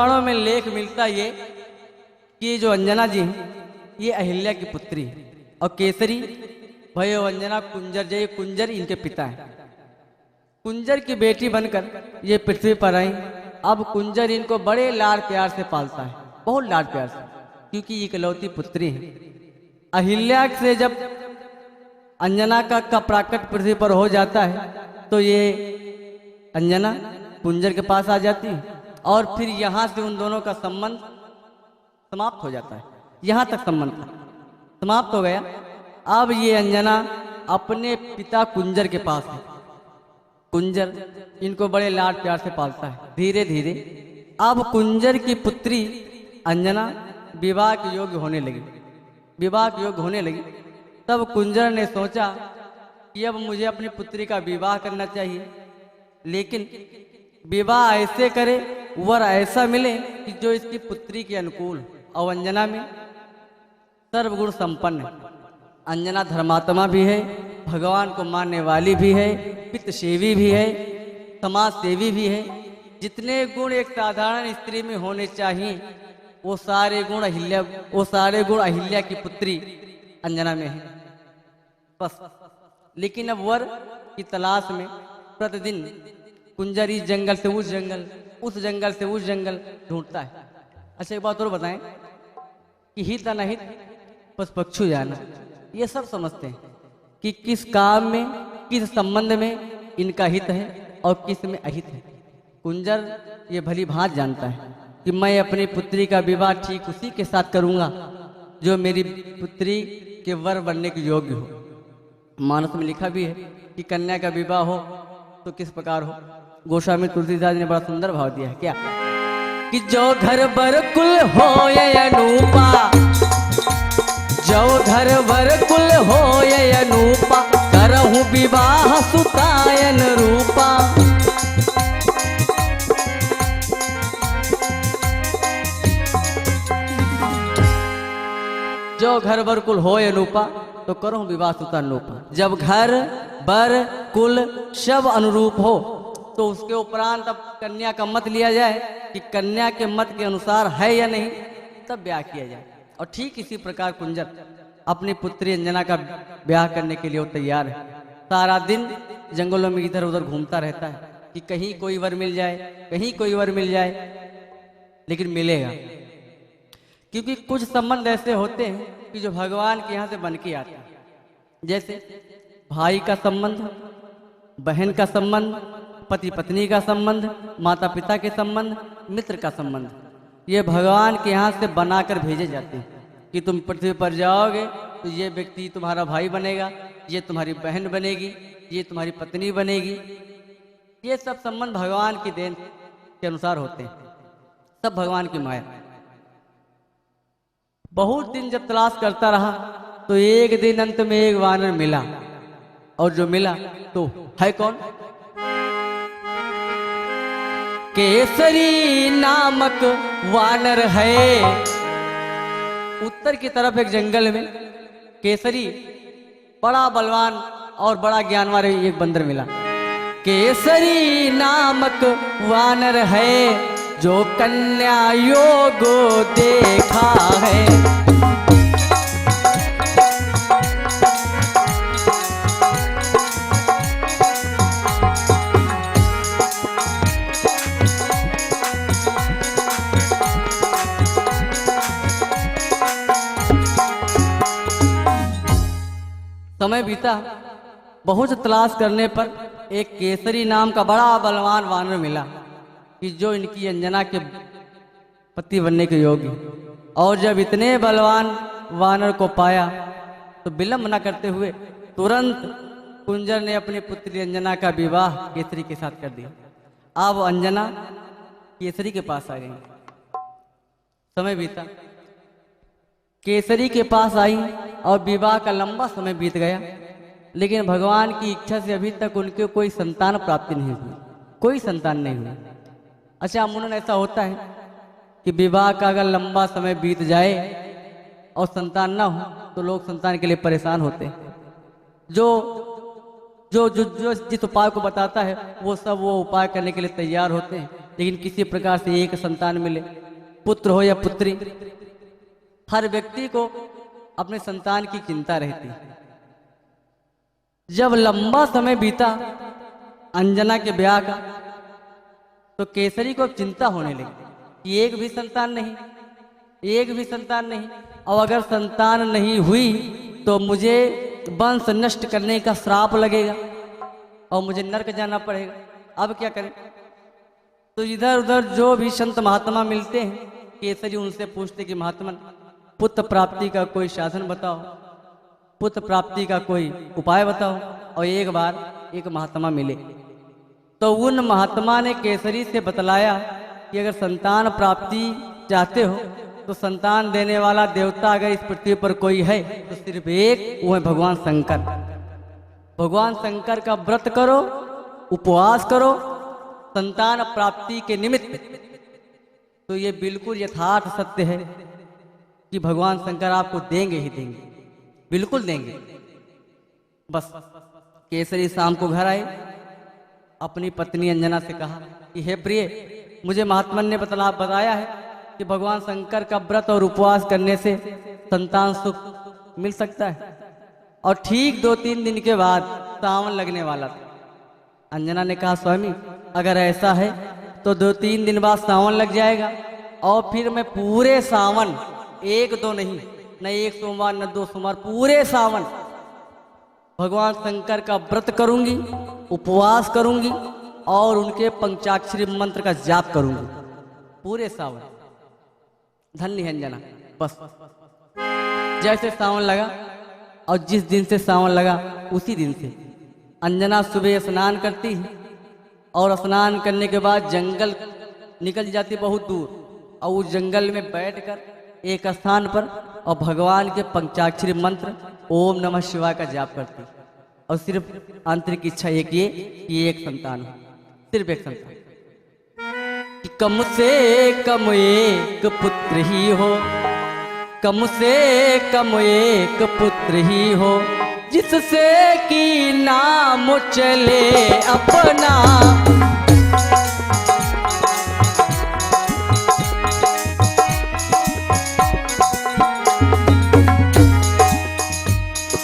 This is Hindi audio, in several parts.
पुराणों में लेख मिलता ये कि ये जो अंजना जी हैं ये अहिल्या की पुत्री है और केसरी भयो अंजना कुंजर जय कुंजर इनके पिता हैं। कुंजर की बेटी बनकर ये पृथ्वी पर आई। अब कुंजर इनको बड़े लाड प्यार से पालता है, बहुत लाड प्यार से, क्योंकि ये इकलौती पुत्री है। अहिल्या से जब अंजना का प्राकट पृथ्वी पर हो जाता है तो ये अंजना कुंजर के पास आ जाती है और फिर यहाँ से उन दोनों का संबंध समाप्त हो जाता है। यहाँ तक संबंध था, समाप्त हो गया। अब ये अंजना अपने पिता कुंजर के पास है। कुंजर इनको बड़े लाड प्यार से पालता है। धीरे धीरे अब कुंजर की पुत्री अंजना विवाह के योग्य होने लगी। विवाह के योग्य होने लगी तब कुंजर ने सोचा कि अब मुझे अपनी पुत्री का विवाह करना चाहिए, लेकिन विवाह ऐसे करे, वर ऐसा मिले कि जो इसकी पुत्री के अनुकूल। और अंजना में सर्वगुण संपन्न है। अंजना धर्मात्मा भी है, भगवान को मानने वाली भी है, पितृ सेवी भी है, समाज सेवी भी है। जितने गुण एक साधारण स्त्री में होने चाहिए वो सारे गुण अहिल्या की पुत्री अंजना में है बस। लेकिन अब वर की तलाश में प्रतिदिन कुंजर इस जंगल से उस जंगल, उस जंगल से उस जंगल ढूंढता है। अच्छा एक बात और बताएं कि हित अनहित बस पक्षु जाना, ये सब समझते हैं कि किस काम में, किस संबंध में इनका हित है और किस में अहित है। कुंजर ये भली भांति जानता है कि मैं अपनी पुत्री का विवाह ठीक उसी के साथ करूंगा जो मेरी पुत्री के वर बनने के योग्य हो। मानस में लिखा भी है कि कन्या का विवाह हो तो किस प्रकार हो। गोस्वामी तुलसीदास ने बड़ा सुंदर भाव दिया है क्या कि जो घर बर कुल हो अनूपा, जो घर बर कुल हो अनूपा, करहूं विवाह सुतायन रूपा। जो घर बर कुल हो अनूपा तो करहूं विवाह सुता अनूपा। जब घर बर कुल सब अनुरूप हो तो उसके उपरांत अब कन्या का मत लिया जाए कि कन्या के मत के अनुसार है या नहीं, तब ब्याह किया जाए। और ठीक इसी प्रकार कुंजर अपनी पुत्री अंजना का ब्याह करने के लिए वो तैयार है। सारा दिन जंगलों में इधर उधर घूमता रहता है कि कहीं कोई वर मिल जाए, कहीं कोई वर मिल जाए, लेकिन मिलेगा। क्योंकि कुछ संबंध ऐसे होते हैं कि जो भगवान के यहाँ से बन के आते हैं, जैसे भाई का संबंध, बहन का संबंध, पति पत्नी का संबंध, माता पिता के संबंध, मित्र का संबंध। ये भगवान के यहाँ से बनाकर भेजे जाते हैं कि तुम पृथ्वी पर जाओगे तो ये व्यक्ति तुम्हारा भाई बनेगा, ये तुम्हारी बहन बनेगी, ये तुम्हारी पत्नी बनेगी। ये सब संबंध भगवान की देन के अनुसार होते हैं, सब भगवान की माया। बहुत दिन जब तलाश करता रहा तो एक दिन अंत में एक वानर मिला, और जो मिला तो है कौन? केसरी नामक वानर है। उत्तर की तरफ एक जंगल में केसरी बड़ा बलवान और बड़ा ज्ञानवान एक बंदर मिला। केसरी नामक वानर है जो कन्या योग देखा है। समय बीता, बहुत तलाश करने पर एक केसरी नाम का बड़ा बलवान वानर मिला कि जो इनकी अंजना के पति बनने के योग्य। और जब इतने बलवान वानर को पाया तो विलंब न करते हुए तुरंत कुंजर ने अपनी पुत्री अंजना का विवाह केसरी के साथ कर दिया। अब अंजना केसरी के पास आ गई। समय बीता, केसरी के पास आई और विवाह का लंबा समय बीत गया, लेकिन भगवान की इच्छा से अभी तक उनके कोई संतान प्राप्ति नहीं हुई, कोई संतान नहीं हुई। अच्छा, अमूमन ऐसा होता है कि विवाह का अगर लंबा समय बीत जाए और संतान ना हो तो लोग संतान के लिए परेशान होते हैं। जो जो जो जो जिस उपाय को बताता है वो सब वो उपाय करने के लिए तैयार होते हैं, लेकिन किसी प्रकार से एक संतान मिले, पुत्र हो या पुत्री, हर व्यक्ति को अपने संतान की चिंता रहती है। जब लंबा समय बीता अंजना के ब्याह का, तो केसरी को चिंता होने लगी कि एक भी संतान नहीं, एक भी संतान नहीं, और अगर संतान नहीं हुई तो मुझे वंश नष्ट करने का श्राप लगेगा और मुझे नरक जाना पड़ेगा। अब क्या करें? तो इधर उधर जो भी संत महात्मा मिलते हैं, केसरी उनसे पूछते कि महात्मन, पुत्र प्राप्ति का कोई साधन बताओ, पुत्र प्राप्ति का कोई उपाय बताओ। और एक बार एक महात्मा मिले, तो उन महात्मा ने केसरी से बतलाया कि अगर संतान प्राप्ति चाहते हो तो संतान देने वाला देवता अगर इस पृथ्वी पर कोई है तो सिर्फ एक, वो है भगवान शंकर। भगवान शंकर का व्रत करो, उपवास करो संतान प्राप्ति के निमित्त। तो ये बिल्कुल यथार्थ सत्य है कि भगवान शंकर आपको देंगे ही देंगे, बिल्कुल देंगे। बस केसरी शाम को घर आए, अपनी पत्नी अंजना से कहा कि हे प्रिय, मुझे महात्मन ने बताया है कि भगवान शंकर का व्रत और उपवास करने से संतान सुख मिल सकता है। और ठीक 2-3 दिन के बाद सावन लगने वाला था। अंजना ने कहा स्वामी, अगर ऐसा है तो 2-3 दिन बाद सावन लग जाएगा, और फिर मैं पूरे सावन, 1-2 नहीं, न 1 सोमवार न 2 सोमवार, पूरे सावन भगवान शंकर का व्रत करूंगी, उपवास करूंगी और उनके पंचाक्षरी मंत्र का जाप करूंगी पूरे सावन। धन्य है अंजना। बस जैसे सावन लगा, और जिस दिन से सावन लगा उसी दिन से अंजना सुबह स्नान करती है, और स्नान करने के बाद जंगल निकल जाती बहुत दूर, और उस जंगल में बैठकर एक स्थान पर और भगवान के पंचाक्षरी मंत्र ओम नमः शिवाय का जाप करती, और सिर्फ आंतरिक इच्छा एक ये कि एक संतान हो, सिर्फ एक संतान। कि कम से कम एक पुत्र ही हो, कम से कम एक पुत्र ही हो, जिससे कि नाम चले अपना।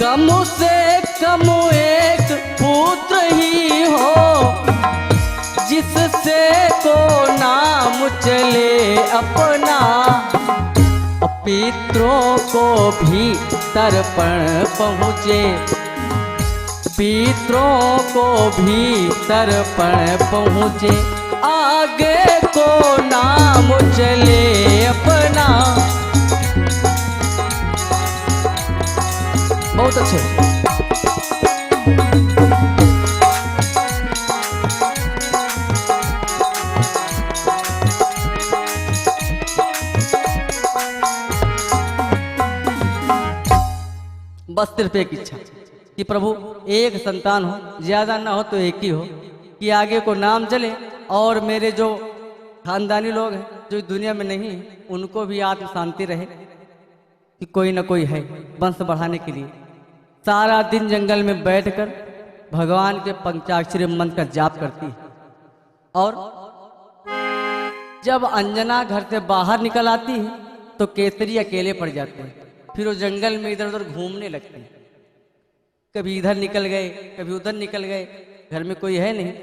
कम से कम एक पुत्र ही हो, जिससे को नाम चले अपना। पितरों को भी तर्पण पहुँचे, पितरों को भी तर्पण पहुँचे, आगे को नाम चले अपना। बहुत अच्छे। बस सिर्फ एक इच्छा कि प्रभु एक संतान हो, ज्यादा ना हो तो एक ही हो, कि आगे को नाम चले और मेरे जो खानदानी लोग हैं जो दुनिया में नहीं है उनको भी आत्म शांति रहे कि कोई ना कोई है वंश बढ़ाने के लिए। सारा दिन जंगल में बैठकर भगवान के पंचाक्षरी मंत्र का जाप करती है, और जब अंजना घर से बाहर निकल आती है तो केसरी अकेले पड़ जाते हैं। फिर वो जंगल में इधर उधर घूमने लगते हैं, कभी इधर निकल गए कभी उधर निकल गए, घर में कोई है नहीं,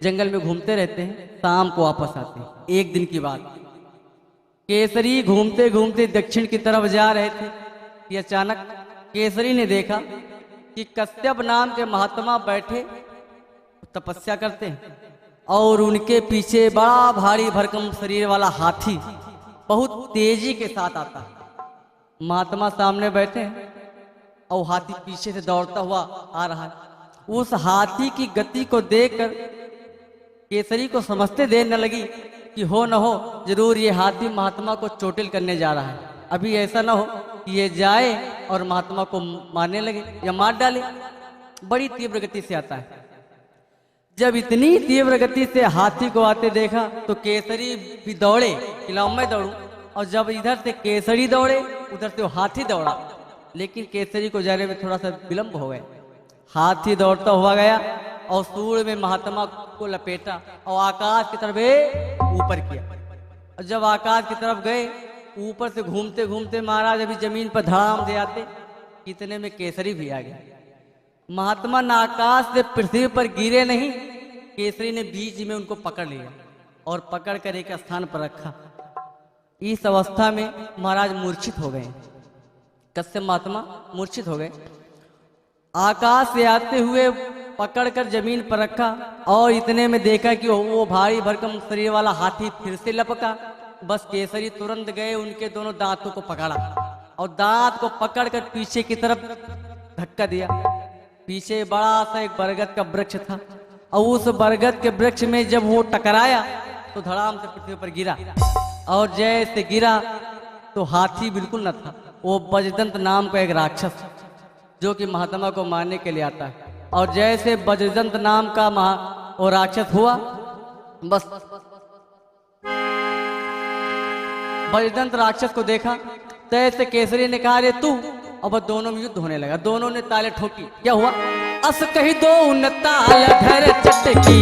जंगल में घूमते रहते हैं। शाम को वापस आते हैं। एक दिन की बात, केसरी घूमते घूमते दक्षिण की तरफ जा रहे थे कि अचानक केसरी ने देखा कि कश्यप नाम के महात्मा बैठे तपस्या करते हैं, और उनके पीछे बड़ा भारी भरकम शरीर वाला हाथी बहुत तेजी के साथ आता है। महात्मा सामने बैठे हैं और हाथी पीछे से दौड़ता हुआ आ रहा है। उस हाथी की गति को देखकर केसरी को समझते देर न लगी कि हो न हो जरूर ये हाथी महात्मा को चोटिल करने जा रहा है। अभी ऐसा न हो कि ये जाए और महात्मा को मारने लगे या मार डाले। बड़ी तीव्र गति से आता है। जब इतनी तीव्र गति से हाथी को आते देखा तो केसरी भी दौड़े कि लाओ मैं दौड़ूं, और जब इधर से केसरी दौड़े उधर से वो हाथी दौड़ा, लेकिन केसरी को जाने में थोड़ा सा विलंब हो गया। हाथी दौड़ता हुआ गया और सूर्य में महात्मा को लपेटा और आकाश की तरफ ऊपर किया। और जब आकाश की तरफ गए, ऊपर से घूमते घूमते महाराज अभी जमीन पर धड़ाम दे आते, इतने में केसरी भी आ गया। महात्मा न आकाश से पृथ्वी पर गिरे नहीं, केसरी ने बीच में उनको पकड़ लिया और पकड़ कर एक स्थान पर रखा। इस अवस्था में महाराज मूर्छित हो गए। कश्यप महात्मा मूर्छित हो गए। आकाश से आते हुए पकड़कर जमीन पर रखा और इतने में देखा कि वो भारी भरकम शरीर वाला हाथी फिर से लपका। बस केसरी तुरंत गए, उनके दोनों दांतों को पकड़ा और दांत को पकड़कर पीछे की तरफ धक्का दिया। पीछे बड़ा सा एक बरगद का वृक्ष था और उस बरगद के वृक्ष में जब वो टकराया तो धड़ाम से पृथ्वी पर गिरा। और जैसे गिरा तो हाथी बिल्कुल न था, वो बजदंत नाम का एक राक्षस जो कि महात्मा को मारने के लिए आता है। और जैसे बजदंत नाम का वो राक्षस हुआ, बस बजदंत राक्षस को देखा तो ऐसे केसरी ने कहा, अरे तू। अब दोनों में युद्ध होने लगा। दोनों ने ताले ठोकी। क्या हुआ? अस कही दो न ताल धर चटकी,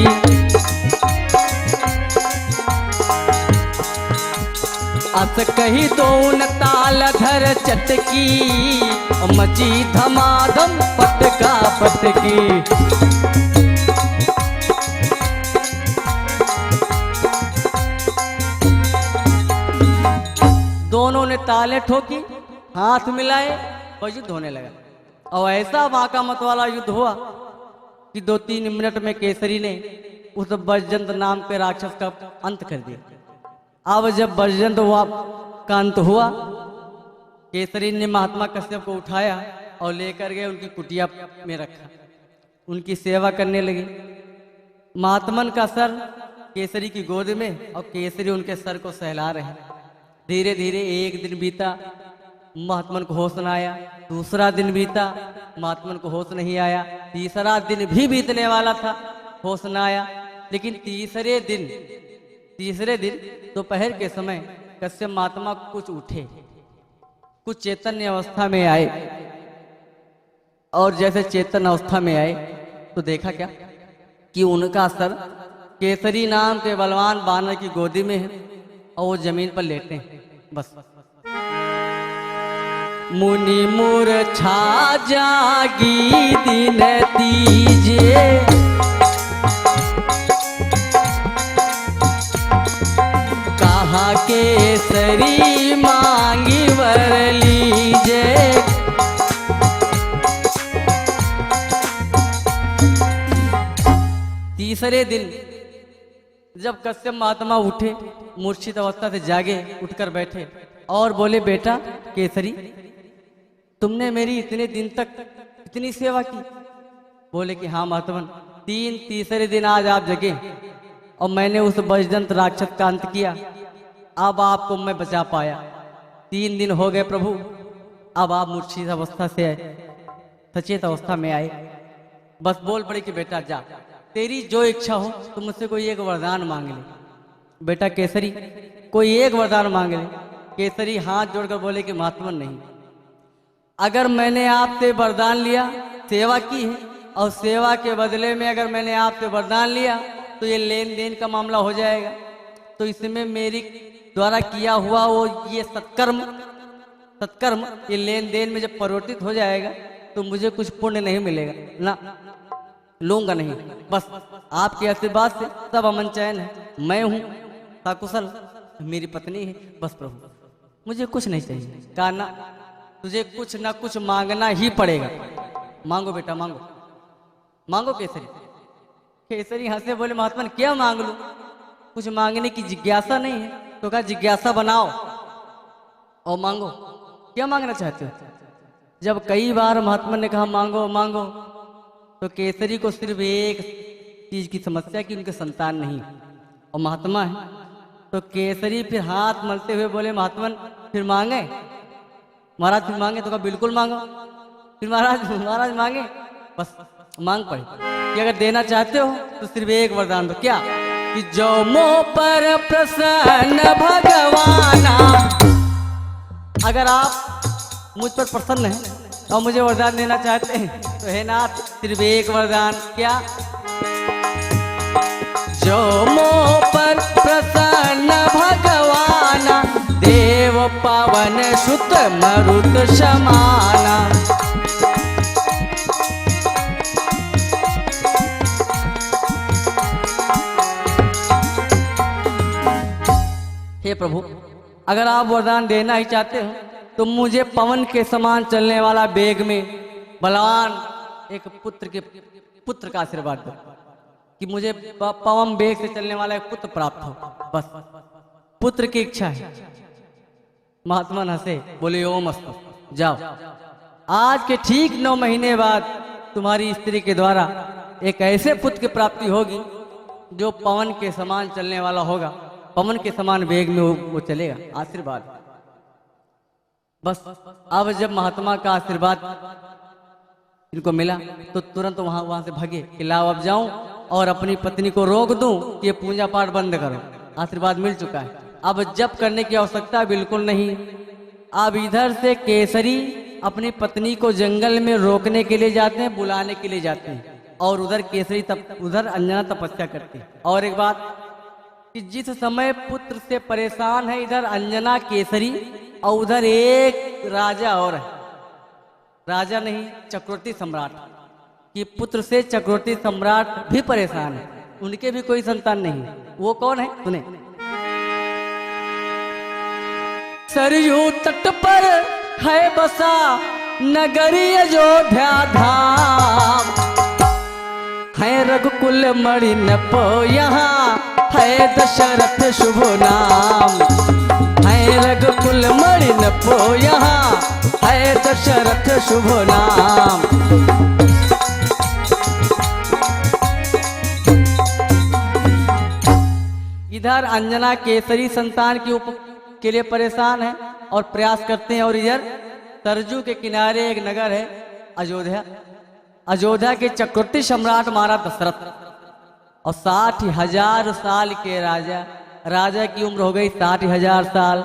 अस कही दो न ताल धर चटकी, मची धमाधम पटका पटकी। दोनों ने ताले ठोकी, हाथ मिलाए और युद्ध होने लगा। और ऐसा वाका मत वाला युद्ध हुआ कि 2-3 मिनट में केसरी ने उस बजदंत नाम के राक्षस का अंत कर दिया। अब जब बजदंत का अंत हुआ, केसरी ने महात्मा कश्यप को उठाया और लेकर गए उनकी कुटिया में रखा। उनकी सेवा करने लगे। महात्मन का सर केसरी की गोद में और केसरी उनके सर को सहला रहे हैं। धीरे धीरे एक दिन बीता, महात्मन को होश न आया। दूसरा दिन बीता, महात्मन को होश नहीं आया। तीसरा दिन भी बीतने वाला था, होश न आया। लेकिन तीसरे दिन दोपहर के समय कश्यप महात्मा कुछ उठे, कुछ चेतन्य अवस्था में आए। और जैसे चेतन अवस्था में आए तो देखा क्या कि उनका सर केसरी नाम के बलवान बानर की गोदी में है और वो जमीन पर लेटे हैं। बस मुनि मूर्छा जागी दिन तीजे, कहा केसरी मांगी वर लीजे। तीसरे दिन जब कश्यप महात्मा उठे, मूर्छित अवस्था से जागे, उठकर बैठे और बोले, बेटा केसरी, तुमने मेरी इतने दिन तक इतनी सेवा की। बोले कि हाँ महात्मन, तीसरे दिन आज आप जगे और मैंने उस बजदंत राक्षस का अंत किया। अब आपको मैं बचा पाया। 3 दिन हो गए प्रभु, अब आप मूर्छित अवस्था से सचेत अवस्था में आए। बस बोल पड़े कि बेटा जा, तेरी जो इच्छा हो तो मुझसे कोई एक वरदान मांग ले। बेटा केसरी, कोई एक वरदान मांग ले। केसरी हाथ जोड़कर बोले कि महात्मन नहीं, अगर मैंने आपसे वरदान लिया, सेवा की है और सेवा के बदले में अगर मैंने आपसे वरदान लिया तो ये लेन देन का मामला हो जाएगा। तो इसमें मेरी द्वारा किया हुआ वो ये सत्कर्म ये लेन देन में जब परिवर्तित हो जाएगा तो मुझे कुछ पुण्य नहीं मिलेगा ना, लूंगा नहीं। बस आपके आशीर्वाद से सब अमन चैन है। मैं हूँ सकुशल, मेरी पत्नी है। बस प्रभु मुझे कुछ नहीं चाहिए। कहा ना, तुझे कुछ ना कुछ मांगना ही पड़ेगा। मांगो बेटा, मांगो मांगो। केसरी केसरी हंसे बोले, महात्मा क्या मांग लूं? कुछ मांगने की जिज्ञासा नहीं है। तो कहा जिज्ञासा बनाओ और मांगो। क्या मांगना चाहते हो? जब कई बार महात्मा ने कहा मांगो मांगो, तो केसरी को सिर्फ एक चीज की समस्या कि उनके संतान नहीं और महात्मा है। तो केसरी फिर हाथ मलते हुए बोले, महात्मन फिर मांगे? महाराज फिर मांगे? तो कहा बिल्कुल मांगो। फिर महाराज मांगे? बस मांग पड़े कि अगर देना चाहते हो तो सिर्फ एक वरदान दो। क्या? कि जो मोह पर प्रसन्न भगवाना, अगर आप मुझ पर प्रसन्न हैं और मुझे वरदान देना चाहते हैं तो हे नाथ सिर्फ एक वरदान। क्या? जो मोह पर प्रसन्न भगवाना, देव पवन सुत मरुत समाना। हे प्रभु, अगर आप वरदान देना ही चाहते हो तो मुझे पवन के समान चलने वाला वेग में बलवान एक पुत्र का आशीर्वाद दो कि मुझे पवन वेग से चलने वाला एक पुत्र प्राप्त हो। बस पुत्र की इच्छा है। महात्मा हंसे, बोले ओम अस्तु, जाओ। आज के ठीक 9 महीने बाद तुम्हारी स्त्री के द्वारा एक ऐसे पुत्र की प्राप्ति होगी जो पवन के समान चलने वाला होगा, पवन के समान वेग में वो चलेगा। आशीर्वाद। बस अब जब महात्मा का आशीर्वाद इनको मिला तो तुरंत वहां से भागे कि लाओ अब जाऊं और अपनी पत्नी को रोक दूं कि ये पूजा पाठ बंद करो। आशीर्वाद मिल चुका है, अब जप करने की आवश्यकता बिल्कुल नहीं। अब इधर से केसरी अपनी पत्नी को जंगल में रोकने के लिए जाते हैं, बुलाने के लिए जाते हैं, और उधर केसरी उधर अंजना तपस्या करती है। और एक बात कि जिस समय पुत्र से परेशान है इधर अंजना केसरी, और उधर एक राजा और है, राजा नहीं चक्रवर्ती सम्राट, कि पुत्र से चक्रवर्ती सम्राट भी परेशान है, उनके भी कोई संतान नहीं। वो कौन है सुने। सरयू तट पर है बसा नगरी अयोध्या धाम, है रघुकुल मणि नपो यहाँ, है दशरथ शुभ नाम, है रघुकुल मणि नपो यहाँ, है दशरथ शुभ नाम। इधर अंजना केसरी संतान के लिए परेशान है और प्रयास करते हैं, और इधर सरजू के किनारे एक नगर है अयोध्या। अयोध्या के चक्रवर्ती सम्राट महाराज दशरथ और 60,000 साल के राजा की उम्र हो गई 60,000 साल,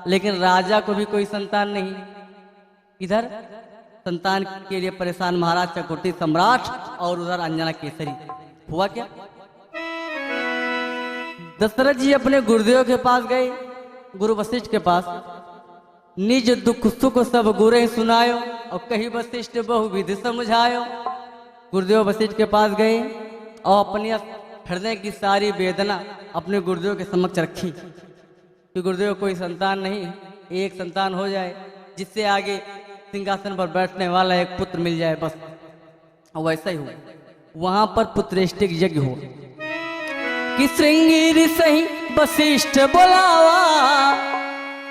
लेकिन राजा को भी कोई संतान नहीं। इधर संतान के लिए परेशान महाराज चक्रवर्ती सम्राट और उधर अंजना केसरी। हुआ क्या, दशरथ जी अपने गुरुदेव के पास गए, गुरु वशिष्ठ के पास। निज दुख सुख सब गुरे सुनायो, और कही वशिष्ठ बहुविधि समझायो। गुरुदेव वशिष्ठ के पास गए और अपनी हृदय की सारी वेदना अपने गुरुदेव के समक्ष रखी कि गुरुदेव कोई संतान नहीं, एक संतान हो जाए जिससे आगे सिंहासन पर बैठने वाला एक पुत्र मिल जाए बस। और वैसा ही हुआ, वहां पर पुत्रेष्टिक यज्ञ हुआ कि श्रृंगी ऋषि वशिष्ठ बोलावा,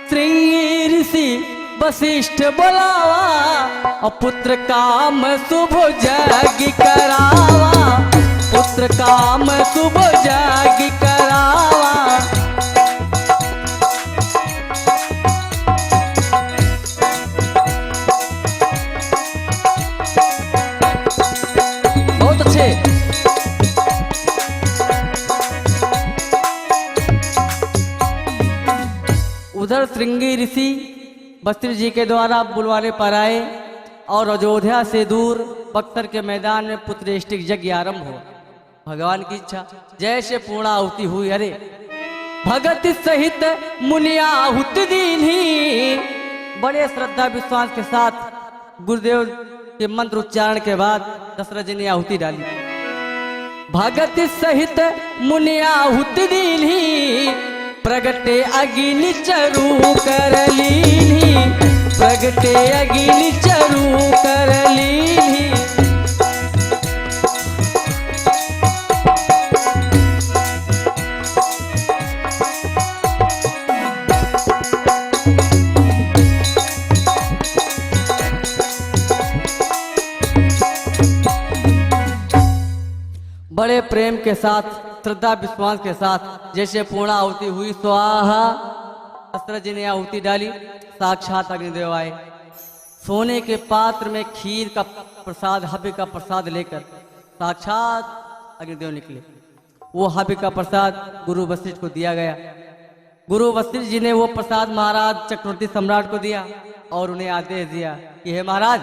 श्रृंगी ऋषि वशिष्ठ बोलावा, और पुत्र काम शुभ जग करावा, पुत्र काम शुभ जग करावा। बहुत अच्छे। उधर श्रृंगी ऋषि वशिष्ठ जी के द्वारा बुलवाने पर आए और अयोध्या से दूर बख्तर के मैदान में पुत्रेष्टिक यज्ञ आरंभ हो। भगवान की इच्छा जैसे पूर्णाहुति हुई, अरे भगत सहित मुनियाहुति दीन्ही। बड़े श्रद्धा विश्वास के साथ गुरुदेव के मंत्र उच्चारण के बाद दशरथ जी ने आहुति डाली। भगत सहित मुनियाहुति दीन्ही, प्रगटे अग्नि चरु कर लीन्ही, प्रगटे अग्नि चरु कर लीन्ही। बड़े प्रेम के साथ श्रद्धा विश्वास के साथ जैसे पूर्णाहुति हुई, स्वाहा दशरथ जी ने आहुति डाली। साक्षात अग्निदेव आए, सोने के पात्र में खीर का प्रसाद, हव्य का प्रसाद लेकर साक्षात अग्निदेव निकले। वो हव्य का प्रसाद गुरु वशिष्ठ को दिया गया। गुरु वशिष्ठ जी ने वो प्रसाद महाराज चक्रवर्ती सम्राट को दिया और उन्हें आदेश दिया कि हे महाराज,